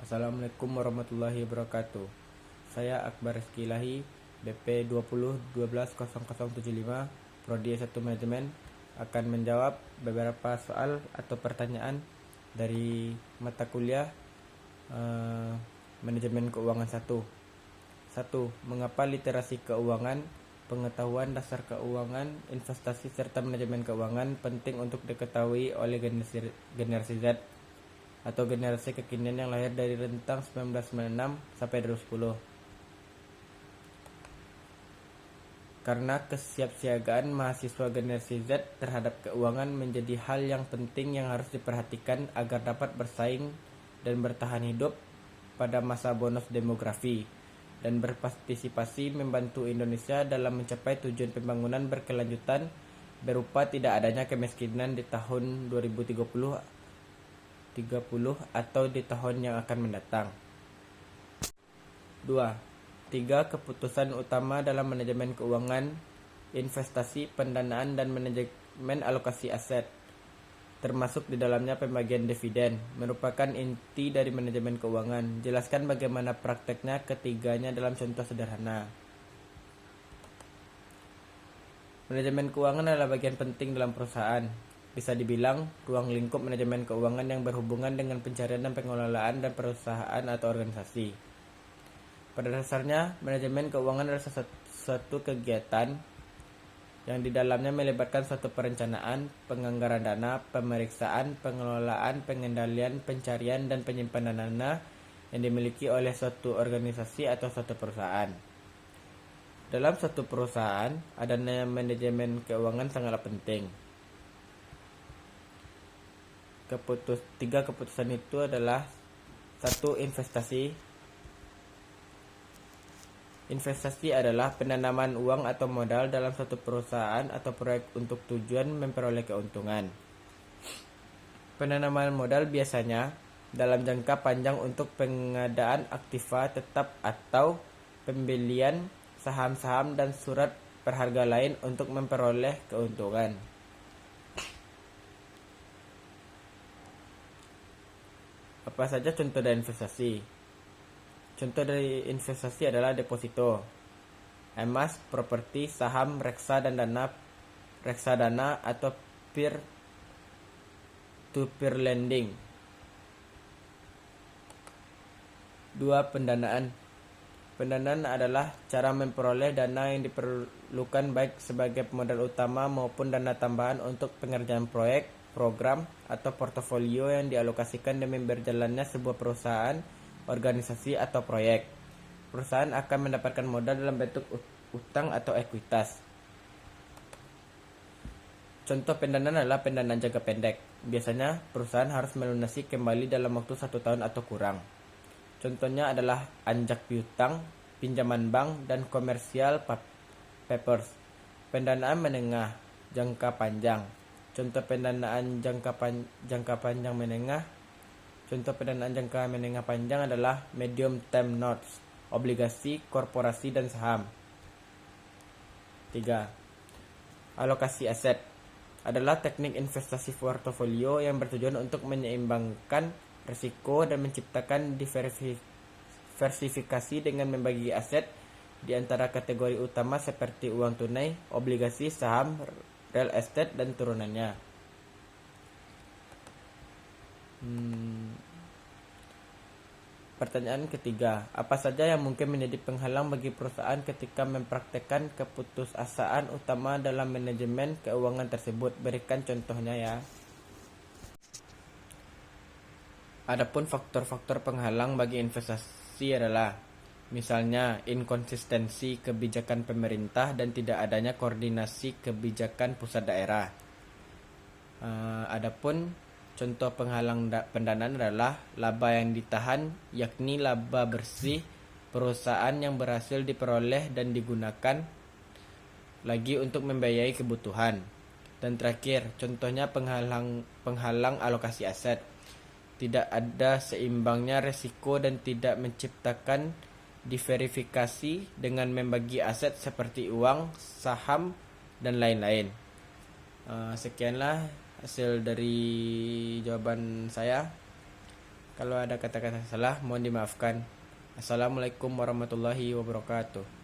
Assalamualaikum warahmatullahi wabarakatuh. Saya Akbar Rizky Ilahi, BP 2012120075, Prodi S1 Manajemen, akan menjawab beberapa soal atau pertanyaan dari mata kuliah Manajemen Keuangan 1. 1. Mengapa literasi keuangan, pengetahuan dasar keuangan, investasi serta manajemen keuangan penting untuk diketahui oleh generasi Z atau generasi kekinian yang lahir dari rentang 1996 sampai 2010? Karena kesiapsiagaan mahasiswa generasi Z terhadap keuangan menjadi hal yang penting yang harus diperhatikan agar dapat bersaing dan bertahan hidup pada masa bonus demografi dan berpartisipasi membantu Indonesia dalam mencapai tujuan pembangunan berkelanjutan berupa tidak adanya kemiskinan di tahun 2030 atau di tahun yang akan mendatang. 2. 3 keputusan utama dalam manajemen keuangan, investasi, pendanaan, dan manajemen alokasi aset, termasuk di dalamnya pembagian dividen, merupakan inti dari manajemen keuangan. Jelaskan bagaimana prakteknya ketiganya dalam contoh sederhana. Manajemen keuangan adalah bagian penting dalam perusahaan. Bisa dibilang ruang lingkup manajemen keuangan yang berhubungan dengan pencarian dan pengelolaan dan perusahaan atau organisasi. Pada dasarnya, manajemen keuangan adalah suatu kegiatan yang di dalamnya melibatkan suatu perencanaan, penganggaran dana, pemeriksaan, pengelolaan, pengendalian, pencarian, dan penyimpanan dana yang dimiliki oleh suatu organisasi atau suatu perusahaan. Dalam suatu perusahaan, adanya manajemen keuangan sangatlah penting. 3 keputusan itu adalah: 1. Investasi. Investasi adalah penanaman uang atau modal dalam suatu perusahaan atau proyek untuk tujuan memperoleh keuntungan. Penanaman modal biasanya dalam jangka panjang untuk pengadaan aktiva tetap atau pembelian saham-saham dan surat berharga lain untuk memperoleh keuntungan. Apa saja contoh dari investasi? Contoh dari investasi adalah deposito, emas, properti, saham, reksadana atau peer-to-peer lending. 2. Pendanaan. Pendanaan adalah cara memperoleh dana yang diperlukan baik sebagai modal utama maupun dana tambahan untuk pengerjaan proyek, program, atau portofolio yang dialokasikan demi berjalannya sebuah perusahaan, organisasi, atau proyek. Perusahaan akan mendapatkan modal dalam bentuk utang atau ekuitas. Contoh pendanaan adalah pendanaan jangka pendek. Biasanya perusahaan harus melunasi kembali dalam waktu 1 tahun atau kurang. Contohnya adalah anjak piutang, pinjaman bank, dan commercial papers. Pendanaan menengah jangka panjang. Contoh pendanaan jangka panjang menengah. Contoh pendanaan jangka menengah panjang adalah medium term notes, obligasi, korporasi, dan saham. 3. Alokasi aset adalah teknik investasi portofolio yang bertujuan untuk menyeimbangkan risiko dan menciptakan diversifikasi dengan membagi aset di antara kategori utama seperti uang tunai, obligasi, saham, real estate, dan turunannya. Pertanyaan ketiga, apa saja yang mungkin menjadi penghalang bagi perusahaan ketika mempraktekkan keputusasaan utama dalam manajemen keuangan tersebut? Berikan contohnya ya. Adapun faktor-faktor penghalang bagi investasi adalah misalnya inkonsistensi kebijakan pemerintah dan tidak adanya koordinasi kebijakan pusat daerah. Adapun contoh penghalang pendanaan adalah laba yang ditahan, yakni laba bersih perusahaan yang berhasil diperoleh dan digunakan lagi untuk membiayai kebutuhan. Dan terakhir, contohnya penghalang alokasi aset. Tidak ada seimbangnya resiko dan tidak menciptakan diverifikasi dengan membagi aset seperti uang, saham, dan lain-lain. Sekianlah hasil dari jawaban saya. Kalau ada kata-kata salah, mohon dimaafkan. Assalamualaikum warahmatullahi wabarakatuh.